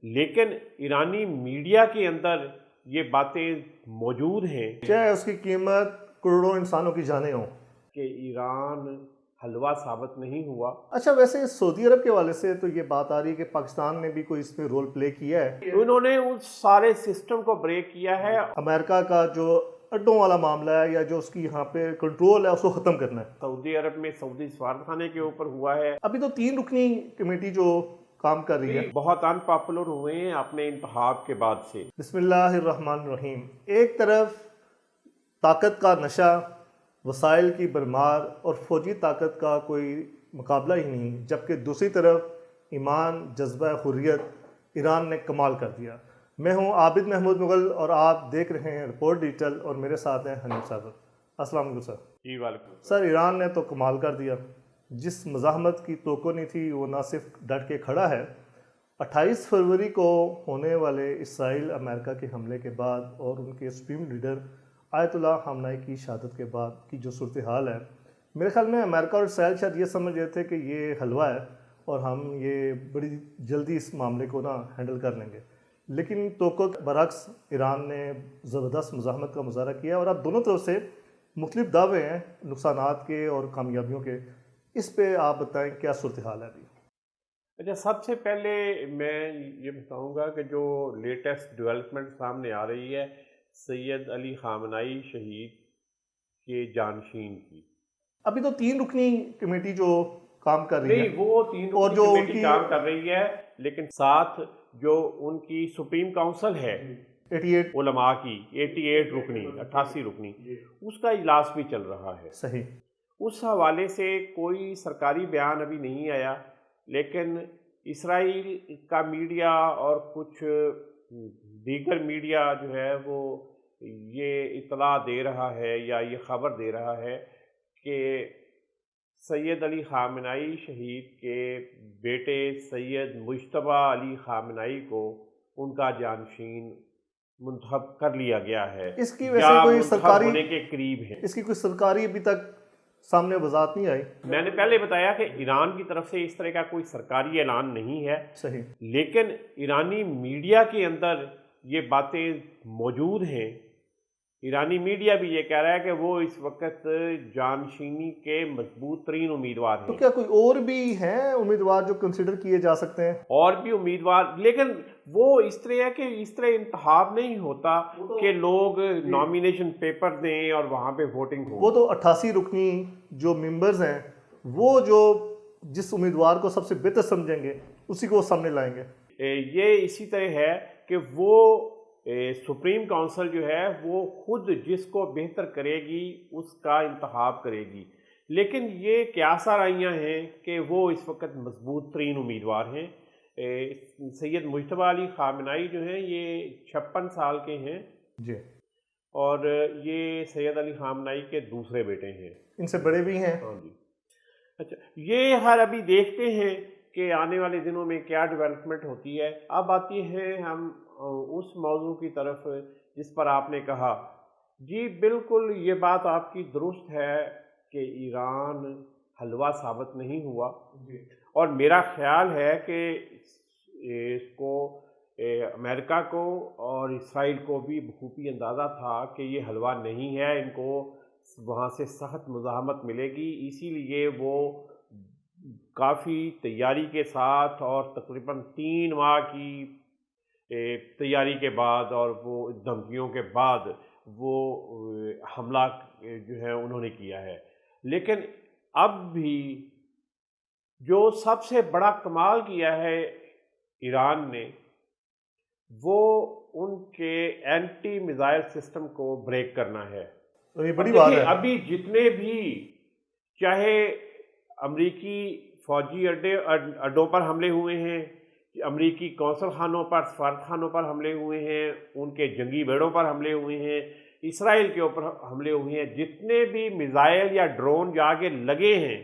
لیکن ایرانی میڈیا کے اندر یہ باتیں موجود ہیں چاہے اس کی قیمت کروڑوں انسانوں کی جانیں ہوں کہ ایران حلوہ ثابت نہیں ہوا۔ اچھا، ویسے سعودی عرب کے حوالے سے تو یہ بات آ رہی ہے کہ پاکستان نے بھی کوئی اس میں رول پلے کیا ہے، انہوں نے اس سارے سسٹم کو بریک کیا ہے۔ امریکہ کا جو اڈوں والا معاملہ ہے یا جو اس کی یہاں پہ کنٹرول ہے اس کو ختم کرنا ہے۔ سعودی عرب میں سعودی سفارتخانے کے اوپر ہوا ہے۔ ابھی تو 3 رکنی کمیٹی جو کام کر رہی ہے، بہت ان پاپولر ہوئے ہیں اپنے انتخاب کے بعد سے۔ بسم اللہ الرحمن الرحیم۔ ایک طرف طاقت کا نشہ، وسائل کی بھرمار اور فوجی طاقت کا کوئی مقابلہ ہی نہیں، جبکہ دوسری طرف ایمان، جذبہ حریت ایران نے کمال کر دیا۔ میں ہوں عابد محمود مغل اور آپ دیکھ رہے ہیں رپورٹ ڈیجیٹل، اور میرے ساتھ ہیں حنیف صاحب۔ السلام علیکم سر۔ جی وعلیکم۔ سر، ایران نے تو کمال کر دیا، جس مزاحمت کی توقع نہیں تھی وہ نہ صرف ڈٹ کے کھڑا ہے۔ 28 فروری کو ہونے والے اسرائیل امریکہ کے حملے کے بعد اور ان کے سپریم لیڈر آیت اللہ خامنائی کی شہادت کے بعد کی جو صورتحال ہے، میرے خیال میں امریکہ اور اسرائیل شاید یہ سمجھ رہے تھے کہ یہ حلوہ ہے اور ہم یہ بڑی جلدی اس معاملے کو ہینڈل کر لیں گے، لیکن توقع برعکس ایران نے زبردست مزاحمت کا مظاہرہ کیا، اور اب دونوں طرف سے مختلف دعوے ہیں نقصانات کے اور کامیابیوں کے۔ اس پہ آپ بتائیں کیا صورتحال ہے ابھی؟ اچھا، سب سے پہلے میں یہ بتاؤں گا کہ جو لیٹسٹ ڈیولپمنٹ سامنے آ رہی ہے سید علی خامنائی شہید کے جانشین کی۔ ابھی تو 3 رکنی کمیٹی جو کام کر رہی ہے، نہیں، وہ 3 اور جو ان کمیٹی کی کام کر رہی ہے، لیکن ساتھ جو ان کی سپریم کاؤنسل ہے 88 علماء کی 88 رکنی 88 رکنی، اس کا اجلاس بھی چل رہا ہے۔ صحیح۔ اس حوالے سے کوئی سرکاری بیان ابھی نہیں آیا، لیکن اسرائیل کا میڈیا اور کچھ دیگر میڈیا جو ہے وہ یہ اطلاع دے رہا ہے یا یہ خبر دے رہا ہے کہ سید علی خامنائی شہید کے بیٹے سید مجتبیٰ علی خامنائی کو ان کا جانشین منتخب کر لیا گیا ہے، اس کی ویسے یا کوئی منتخب سرکاری ہونے کے قریب ہے۔ اس کی کوئی سرکاری ابھی تک سامنے وضاحت نہیں آئی۔ میں نے پہلے بتایا کہ ایران کی طرف سے اس طرح کا کوئی سرکاری اعلان نہیں ہے، صحیح۔ لیکن ایرانی میڈیا کے اندر یہ باتیں موجود ہیں۔ ایرانی میڈیا بھی یہ کہہ رہا ہے کہ وہ اس وقت جانشینی کے مضبوط ترین امیدوار تو ہیں۔ کیا کوئی اور بھی ہیں امیدوار جو کنسیڈر کیے جا سکتے ہیں؟ اور بھی امیدوار، لیکن وہ اس طرح ہے کہ اس طرح انتخاب نہیں ہوتا کہ لوگ نامینیشن پیپر دیں اور وہاں پہ ووٹنگ ہو۔ وہ تو 88 رکنی جو ممبرز ہیں، وہ جو جس امیدوار کو سب سے بہتر سمجھیں گے اسی کو سامنے لائیں گے۔ یہ اسی طرح ہے کہ وہ سپریم کونسل جو ہے وہ خود جس کو بہتر کرے گی اس کا انتخاب کرے گی، لیکن یہ قیاس آرائیاں ہیں کہ وہ اس وقت مضبوط ترین امیدوار ہیں۔ سید مجتبیٰ علی خامنائی جو ہیں یہ 56 سال کے ہیں جی، اور یہ سید علی خامنائی کے دوسرے بیٹے ہیں۔ ان سے بڑے بھی ہیں۔ ہاں جی۔ اچھا، یہ ہر ابھی دیکھتے ہیں کہ آنے والے دنوں میں کیا ڈیولپمنٹ ہوتی ہے۔ اب آتی ہیں ہم اس موضوع کی طرف جس پر آپ نے کہا۔ جی بالکل، یہ بات آپ کی درست ہے کہ ایران حلوہ ثابت نہیں ہوا، اور میرا خیال ہے کہ اس کو امریکہ کو اور اسرائیل کو بھی بخوبی اندازہ تھا کہ یہ حلوہ نہیں ہے، ان کو وہاں سے سخت مزاحمت ملے گی، اسی لیے وہ کافی تیاری کے ساتھ اور تقریباً 3 ماہ کی تیاری کے بعد اور وہ دھمکیوں کے بعد وہ حملہ جو ہے انہوں نے کیا ہے۔ لیکن اب بھی جو سب سے بڑا کمال کیا ہے ایران نے، وہ ان کے اینٹی میزائل سسٹم کو بریک کرنا ہے۔ اور یہ بڑی بات ہے۔ ابھی جتنے بھی چاہے امریکی فوجی اڈوں پر حملے ہوئے ہیں، امریکی قونصل خانوں پر، سفارت خانوں پر حملے ہوئے ہیں، ان کے جنگی بیڑوں پر حملے ہوئے ہیں، اسرائیل کے اوپر حملے ہوئے ہیں، جتنے بھی میزائل یا ڈرون جا کے لگے ہیں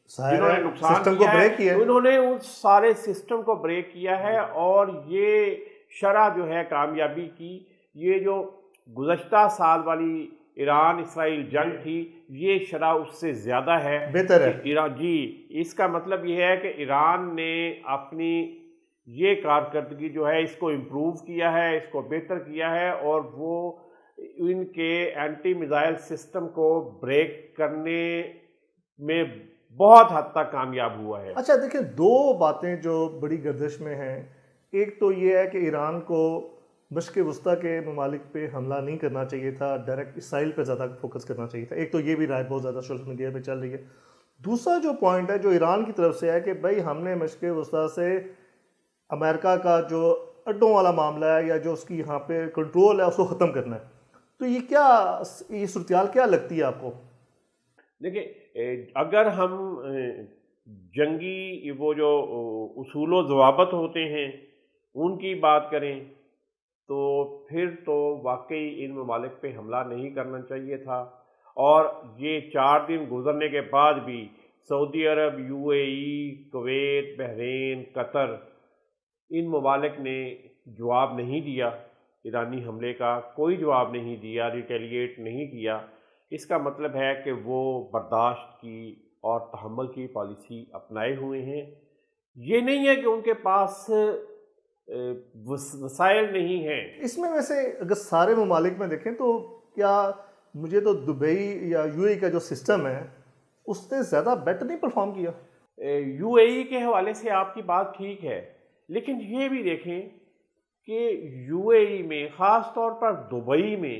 جنہوں نے نقصان کیا ہے، انہوں نے اس سارے سسٹم کو بریک کیا ہے، اور یہ شرح جو ہے کامیابی کی، یہ جو گزشتہ سال والی ایران اسرائیل جنگ تھی، یہ شرح اس سے زیادہ ہے، بہتر ہے۔ جی، اس کا مطلب یہ ہے کہ ایران نے اپنی یہ کارکردگی جو ہے اس کو امپروو کیا ہے، اس کو بہتر کیا ہے، اور وہ ان کے اینٹی میزائل سسٹم کو بریک کرنے میں بہت حد تک کامیاب ہوا ہے۔ اچھا دیکھیں، دو باتیں جو بڑی گردش میں ہیں، ایک تو یہ ہے کہ ایران کو مشرق وسطیٰ کے ممالک پہ حملہ نہیں کرنا چاہیے تھا، ڈائریکٹ اسرائیل پہ زیادہ فوکس کرنا چاہیے تھا، ایک تو یہ بھی رائے بہت زیادہ سوشل میڈیا پہ چل رہی ہے۔ دوسرا جو پوائنٹ ہے جو ایران کی طرف سے ہے کہ بھائی ہم نے مشرق وسطیٰ سے امریکہ کا جو اڈوں والا معاملہ ہے یا جو اس کی یہاں پہ کنٹرول ہے اس کو ختم کرنا ہے، تو یہ صورتحال کیا لگتی ہے آپ کو؟ دیکھیں، اگر ہم جنگی وہ جو اصول و ضوابط ہوتے ہیں ان کی بات کریں تو پھر تو واقعی ان ممالک پہ حملہ نہیں کرنا چاہیے تھا، اور یہ 4 دن گزرنے کے بعد بھی سعودی عرب، UAE، کویت، بحرین، قطر، ان ممالک نے جواب نہیں دیا، ایرانی حملے کا کوئی جواب نہیں دیا، ریٹیلیٹ نہیں کیا۔ اس کا مطلب ہے کہ وہ برداشت کی اور تحمل کی پالیسی اپنائے ہوئے ہیں۔ یہ نہیں ہے کہ ان کے پاس وسائل نہیں ہیں۔ اس میں ویسے اگر سارے ممالک میں دیکھیں تو کیا مجھے تو دبئی یا UAE کا جو سسٹم ہے اس نے زیادہ بیٹر نہیں پرفارم کیا؟ UAE کے حوالے سے آپ کی بات ٹھیک ہے، لیکن یہ بھی دیکھیں کہ UAE میں خاص طور پر دبئی میں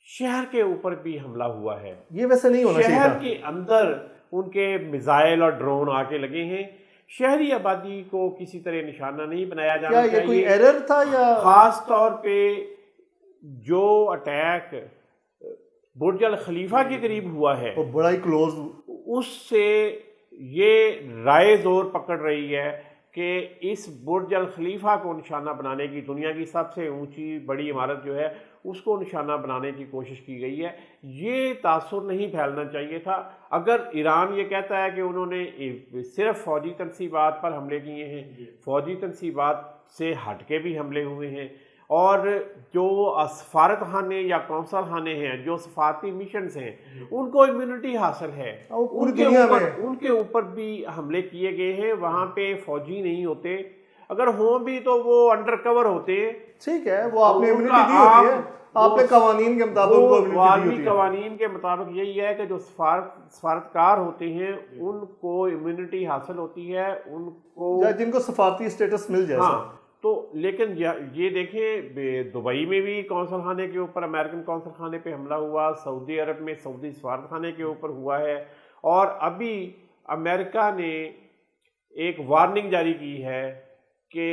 شہر کے اوپر بھی حملہ ہوا ہے۔ یہ ویسے نہیں ہونا چاہیے تھا۔ شہر کے اندر ان کے میزائل اور ڈرون آ کے لگے ہیں۔ شہری آبادی کو کسی طرح نشانہ نہیں بنایا جانا کیا چاہیے۔ یہ کوئی ایرر تھا یا خاص طور پہ جو اٹیک برج الخلیفہ کے قریب ہوا ہے وہ بڑا ہی کلوز، اس سے یہ رائے زور پکڑ رہی ہے کہ اس برج الخلیفہ کو نشانہ بنانے کی، دنیا کی سب سے اونچی بڑی عمارت جو ہے اس کو نشانہ بنانے کی کوشش کی گئی ہے۔ یہ تاثر نہیں پھیلنا چاہیے تھا۔ اگر ایران یہ کہتا ہے کہ انہوں نے صرف فوجی تنصیبات پر حملے کیے ہیں، فوجی تنصیبات سے ہٹ کے بھی حملے ہوئے ہیں، اور جو سفارت خانے یا قونصل خانے ہیں، جو سفارتی مشنز ہیں، ان کو امیونٹی حاصل ہے، ان کے اوپر بھی حملے کیے گئے ہیں۔ وہاں پہ فوجی نہیں ہوتے، اگر ہوں بھی تو وہ انڈر کور ہوتے ہیں۔ ٹھیک ہے، وہ آپ نے امیونٹی دی ہوتی ہے، آپ نے قوانین کے مطابق ان کو امیونٹی دی ہوتی ہے۔ عالمی قوانین کے مطابق یہی ہے کہ جو سفارتکار ہوتے ہیں ان کو امیونٹی حاصل ہوتی ہے، ان کو جن کو سفارتی اسٹیٹس مل جائے۔ ہاں، تو لیکن یہ دیکھیں دبئی میں بھی قونصل خانے کے اوپر، امریکن قونصل خانے پہ حملہ ہوا، سعودی عرب میں سعودی سفارت خانے کے اوپر ہوا ہے، اور ابھی امریکہ نے ایک وارننگ جاری کی ہے کہ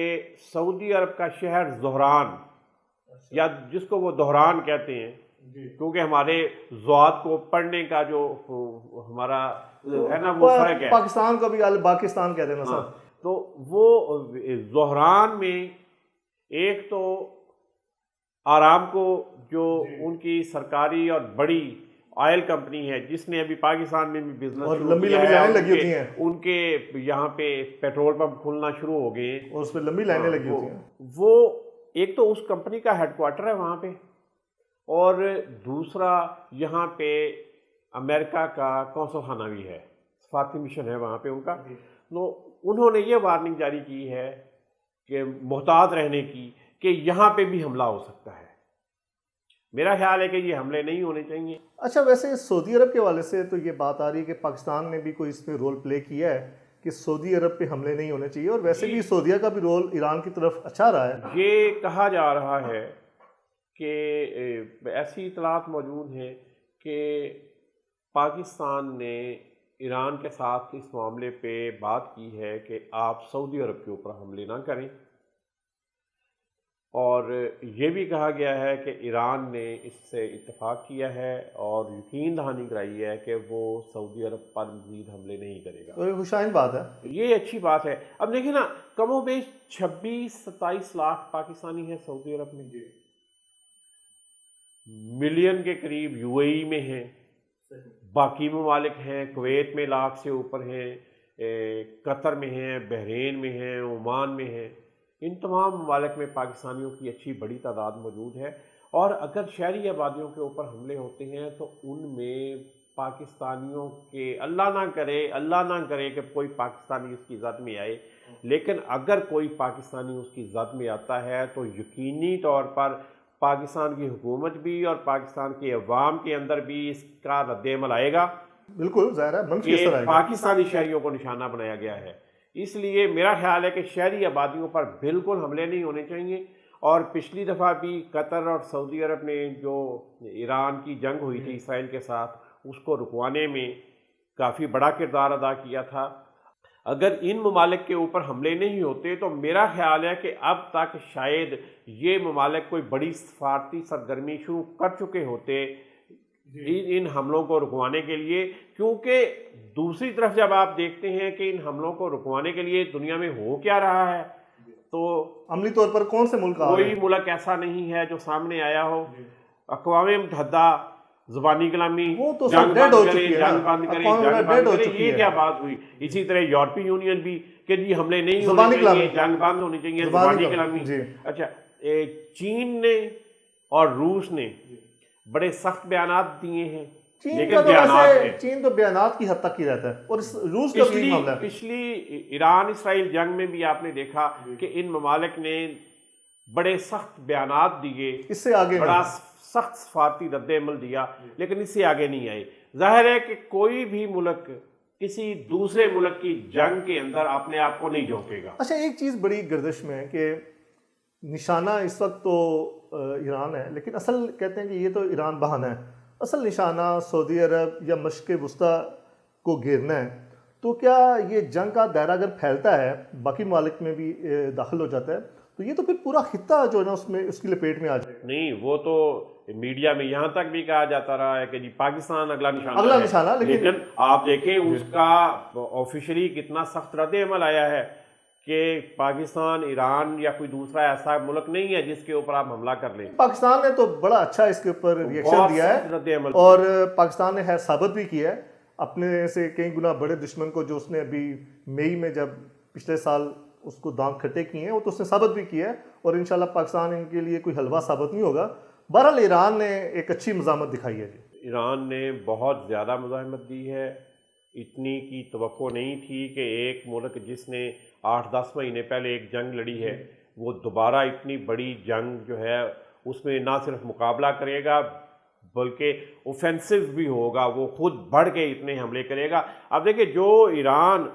سعودی عرب کا شہر زہران، یا جس کو وہ دہران کہتے ہیں کیونکہ ہمارے ضاد کو پڑھنے کا جو ہمارا ہے نا وہ فرق ہے، پاکستان کو بھی پاکستان کہتے ہیں نا سر، تو وہ زہران میں ایک تو آرام کو جو ان کی سرکاری اور بڑی آئل کمپنی ہے جس نے ابھی پاکستان میں بھی بزنس اور لمبی لائنیں لگی ہوتی ہیں، ان کے یہاں پہ پیٹرول پمپ کھلنا شروع ہو گئے ہیں اور اس پہ لمبی لائنیں لگی ہوتی ہیں۔ وہ ایک تو اس کمپنی کا ہیڈ کوارٹر ہے وہاں پہ، اور دوسرا یہاں پہ امریکہ کا قونصل خانہ بھی ہے، سفارتی مشن ہے وہاں پہ ان کا۔ تو انہوں نے یہ وارننگ جاری کی ہے کہ محتاط رہنے کی، کہ یہاں پہ بھی حملہ ہو سکتا ہے۔ میرا خیال ہے کہ یہ حملے نہیں ہونے چاہیے۔ اچھا، ویسے سعودی عرب کے حوالے سے تو یہ بات آ رہی ہے کہ پاکستان نے بھی کوئی اس پہ رول پلے کیا ہے کہ سعودی عرب پہ حملے نہیں ہونے چاہیے، اور ویسے بھی سعودیہ کا بھی رول ایران کی طرف اچھا رہا ہے۔ یہ کہا جا رہا ہے کہ ایسی اطلاعات موجود ہیں کہ پاکستان نے ایران کے ساتھ اس معاملے پہ بات کی ہے کہ آپ سعودی عرب کے اوپر حملے نہ کریں، اور یہ بھی کہا گیا ہے کہ ایران نے اس سے اتفاق کیا ہے اور یقین دہانی کرائی ہے کہ وہ سعودی عرب پر مزید حملے نہیں کرے گا۔ تو یہ خوشائن بات ہے، یہ اچھی بات ہے۔ اب دیکھیں نا، کم و بیش 26-27 لاکھ پاکستانی ہیں سعودی عرب میں، ملین کے قریب UAE میں ہیں، باقی ممالک ہیں، کویت میں لاکھ سے اوپر ہیں، قطر میں ہیں، بحرین میں ہیں، عمان میں ہیں۔ ان تمام ممالک میں پاکستانیوں کی اچھی بڑی تعداد موجود ہے، اور اگر شہری آبادیوں کے اوپر حملے ہوتے ہیں تو ان میں پاکستانیوں کے اللہ نہ کرے کہ کوئی پاکستانی اس کی زد میں آئے لیکن اگر کوئی پاکستانی اس کی زد میں آتا ہے تو یقینی طور پر پاکستان کی حکومت بھی اور پاکستان کے عوام کے اندر بھی اس کا رد عمل آئے گا بالکل ظاہر ہے، منفی کہ اثر آئے گا۔ پاکستانی شہریوں کو نشانہ بنایا گیا ہے۔ اس لیے میرا خیال ہے کہ شہری آبادیوں پر بالکل حملے نہیں ہونے چاہیے، اور پچھلی دفعہ بھی قطر اور سعودی عرب نے جو ایران کی جنگ ہوئی تھی اسرائیل کے ساتھ، اس کو رکوانے میں کافی بڑا کردار ادا کیا تھا۔ اگر ان ممالک کے اوپر حملے نہیں ہوتے تو میرا خیال ہے کہ اب تک شاید یہ ممالک کوئی بڑی سفارتی سرگرمی شروع کر چکے ہوتے ان حملوں کو رکوانے کے لیے، کیونکہ دوسری طرف جب آپ دیکھتے ہیں کہ ان حملوں کو رکوانے کے لیے دنیا میں ہو کیا رہا ہے، تو عملی طور پر کون سے ملک آ رہے کوئی ملک ایسا نہیں ہے جو سامنے آیا ہو۔ اقوام متحدہ زبانی کلامی وہ تو جنگ ڈیڈ بند ہو کریں، چکی ہے، جنگ بند کریں، اقوام جنگ متحدہ ڈیڈ بند ہو کریں، چکی یہ ہے۔ کیا بات ہوئی؟ اسی طرح یورپی یونین بھی کہ جی حملے نہیں زبانی ہونے چاہیے، کلامی، جنگ بند ہونی چاہیے، زبانی زبانی کلامی۔ جی۔ اچھا، چین نے اور روس نے بڑے سخت بیانات دیے ہیں، چین لیکن کا تو بیانات ویسے ہیں۔ چین تو بیانات کی حد تک ہی رہتا ہے، اور روس کا بھی معاملہ ہے۔ پچھلی ایران اسرائیل جنگ میں بھی آپ نے دیکھا کہ ان ممالک نے بڑے سخت بیانات دیے، اس سے آگے بڑا نہیں۔ سخت سفارتی رد عمل دیا، لیکن اس سے آگے نہیں آئے۔ ظاہر ہے کہ کوئی بھی ملک کسی دوسرے ملک کی جنگ کے اندر اپنے آپ کو نہیں جھونکے گا۔ اچھا، ایک چیز بڑی گردش میں ہے کہ نشانہ اس وقت تو ایران ہے، لیکن اصل کہتے ہیں کہ یہ تو ایران بہانہ ہے، اصل نشانہ سعودی عرب یا مشرق وسطیٰ کو گھیرنا ہے۔ تو کیا یہ جنگ کا دائرہ اگر پھیلتا ہے، باقی ممالک میں بھی داخل ہو جاتا ہے، تو یہ تو پھر پورا خطہ جو ہے نا اس کی لپیٹ میں آ جائے گا؟ نہیں، وہ تو میڈیا میں یہاں تک بھی کہا جاتا رہا ہے کہ جی پاکستان اگلا اگلا نشانہ نشانہ، ہے، لیکن آپ دیکھیں اس کا آفیشلی کتنا سخت رد عمل آیا ہے کہ پاکستان، ایران یا کوئی دوسرا ایسا ملک نہیں ہے جس کے اوپر آپ حملہ کر لیں۔ پاکستان نے تو بڑا اچھا اس کے اوپر ریئیکشن دیا بہت رد ہے، عمل اور پاکستان نے ثابت بھی کیا ہے اپنے سے کئی گنا بڑے دشمن کو، جو اس نے ابھی مئی میں جب پچھلے سال اس کو دانت کھٹے کیے ہیں، وہ تو اس نے ثابت بھی کیا ہے، اور انشاءاللہ پاکستان ان کے لیے کوئی حلوہ ثابت نہیں ہوگا۔ بہرحال ایران نے ایک اچھی مزاحمت دکھائی ہے جی۔ ایران نے بہت زیادہ مزاحمت دی ہے، اتنی کی توقع نہیں تھی کہ ایک ملک جس نے 8-10 مہینے پہلے ایک جنگ لڑی ہے وہ دوبارہ اتنی بڑی جنگ جو ہے اس میں نہ صرف مقابلہ کرے گا بلکہ اوفینسو بھی ہوگا، وہ خود بڑھ کے اتنے حملے کرے گا۔ اب دیکھیں جو ایران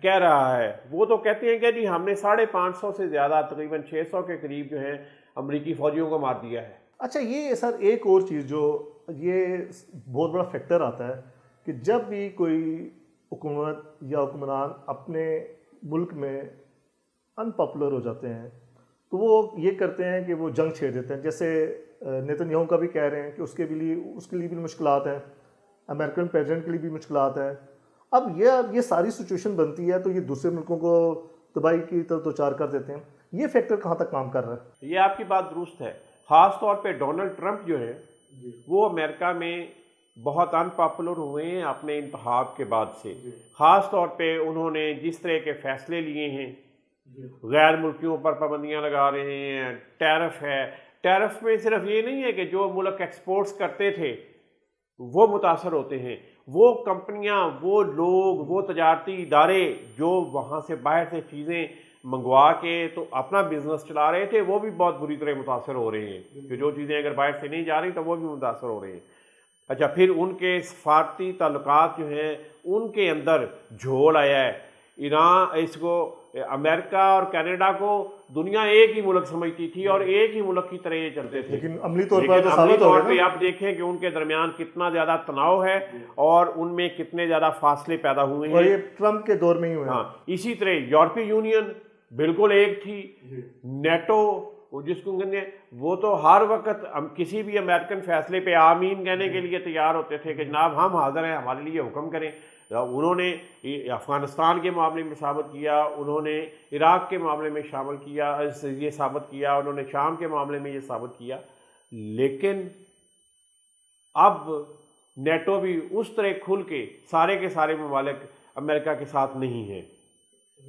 کہہ رہا ہے وہ تو کہتے ہیں کہ جی ہم نے 550 سے زیادہ، تقریباً 600 کے قریب جو ہیں امریکی فوجیوں کو مار دیا ہے۔ اچھا، یہ سر ایک اور چیز جو یہ بہت بڑا فیکٹر آتا ہے کہ جب بھی کوئی حکومت یا حکمران اپنے ملک میں ان پاپولر ہو جاتے ہیں تو وہ یہ کرتے ہیں کہ وہ جنگ چھیڑ دیتے ہیں، جیسے نیتن یاہو کا بھی کہہ رہے ہیں کہ اس کے لیے بھی مشکلات ہیں، امریکن پریزیڈنٹ کے لیے بھی مشکلات ہیں۔ اب یہ ساری سچویشن بنتی ہے تو یہ دوسرے ملکوں کو تباہی کی طرف دوچار کر دیتے ہیں۔ یہ فیکٹر کہاں تک کام کر رہا ہے؟ یہ آپ کی بات درست ہے، خاص طور پہ ڈونلڈ ٹرمپ جو ہے وہ امریکہ میں بہت ان پاپولر ہوئے ہیں اپنے انتخاب کے بعد سے۔ خاص طور پہ انہوں نے جس طرح کے فیصلے لیے ہیں، غیر ملکیوں پر پابندیاں لگا رہے ہیں، ٹیرف ہے، ٹیرف میں صرف یہ نہیں ہے کہ جو ملک ایکسپورٹس کرتے تھے وہ متاثر ہوتے ہیں، وہ کمپنیاں، وہ لوگ، وہ تجارتی ادارے جو وہاں سے باہر سے چیزیں منگوا کے تو اپنا بزنس چلا رہے تھے وہ بھی بہت بری طرح متاثر ہو رہے ہیں، کہ جو چیزیں اگر باہر سے نہیں جا رہی تو وہ بھی متاثر ہو رہے ہیں۔ اچھا، پھر ان کے سفارتی تعلقات جو ہیں ان کے اندر جھول آیا ہے۔ ایران اس کو، امریکہ اور کینیڈا کو دنیا ایک ہی ملک سمجھتی تھی اور ایک ہی ملک کی طرح یہ چلتے تھے، لیکن عملی طور پر تو ثابت ہو گیا نا۔ آپ دیکھیں کہ ان کے درمیان کتنا زیادہ تناؤ ہے اور ان میں کتنے زیادہ فاصلے پیدا ہوئے ہیں، اور یہ ٹرمپ کے دور میں ہی ہوئے ہیں۔ ہاں، اسی طرح یورپی یونین بالکل ایک تھی، نیٹو جس کو کہتے ہیں وہ تو ہر وقت کسی بھی امریکن فیصلے پہ آمین کہنے کے لیے تیار ہوتے تھے کہ جناب ہم حاضر ہیں، ہمارے لیے حکم کریں۔ انہوں نے افغانستان کے معاملے میں ثابت کیا، انہوں نے عراق کے معاملے میں یہ ثابت کیا، انہوں نے شام کے معاملے میں یہ ثابت کیا، لیکن اب نیٹو بھی اس طرح کھل کے سارے ممالک امریکہ کے ساتھ نہیں ہیں۔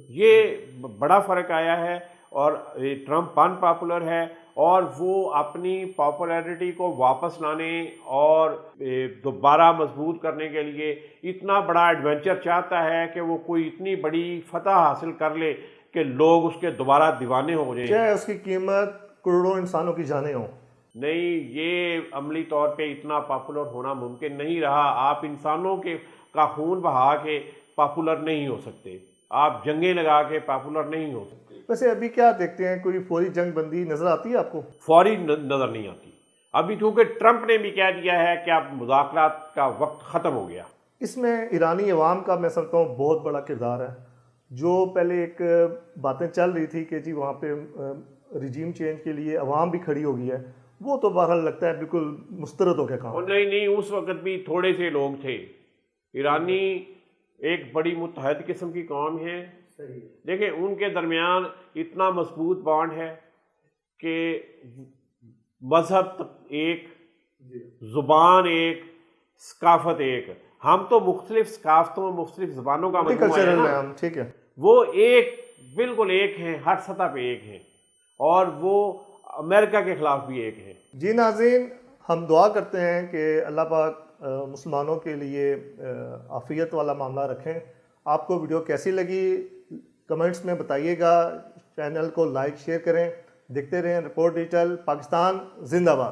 یہ بڑا فرق آیا ہے، اور ٹرمپ ان پاپولر ہے اور وہ اپنی پاپولیرٹی کو واپس لانے اور دوبارہ مضبوط کرنے کے لیے اتنا بڑا ایڈونچر چاہتا ہے کہ وہ کوئی اتنی بڑی فتح حاصل کر لے کہ لوگ اس کے دوبارہ دیوانے ہو جائیں. چاہے اس کی قیمت کروڑوں انسانوں کی جانیں ہوں. نہیں، یہ عملی طور پہ اتنا پاپولر ہونا ممکن نہیں رہا. آپ انسانوں کا خون بہا کے پاپولر نہیں ہو سکتے، آپ جنگیں لگا کے پاپولر نہیں ہو سکتے. ویسے ابھی کیا دیکھتے ہیں، کوئی فوری جنگ بندی نظر آتی ہے آپ کو؟ فوری نظر نہیں آتی ابھی، کیونکہ ٹرمپ نے بھی کہہ دیا ہے کہ اب مذاکرات کا وقت ختم ہو گیا. اس میں ایرانی عوام کا میں سمجھتا ہوں بہت بڑا کردار ہے. جو پہلے ایک باتیں چل رہی تھی کہ جی وہاں پہ ریجیم چینج کے لیے عوام بھی کھڑی ہو گئی ہے، وہ تو بہرحال لگتا ہے بالکل مسترد ہو کے کام. نہیں، اس وقت بھی تھوڑے سے لوگ تھے. ایرانی ایک بڑی متحد قسم کی قوم ہے. دیکھیں ان کے درمیان اتنا مضبوط بانڈ ہے کہ مذہب ایک، زبان ایک، ثقافت ایک. ہم تو مختلف ثقافتوں مختلف زبانوں کا مجموعہ ہے نا. ٹھیک ہے، وہ ایک بالکل ایک ہیں، ہر سطح پہ ایک ہیں، اور وہ امریکہ کے خلاف بھی ایک ہیں. جی ناظرین، ہم دعا کرتے ہیں کہ اللہ پاک مسلمانوں کے لیے عافیت والا معاملہ رکھیں. آپ کو ویڈیو کیسی لگی کمنٹس میں بتائیے گا. چینل کو لائک شیئر کریں. دیکھتے رہیں رپورٹ ڈیجیٹل. پاکستان زندہ باد.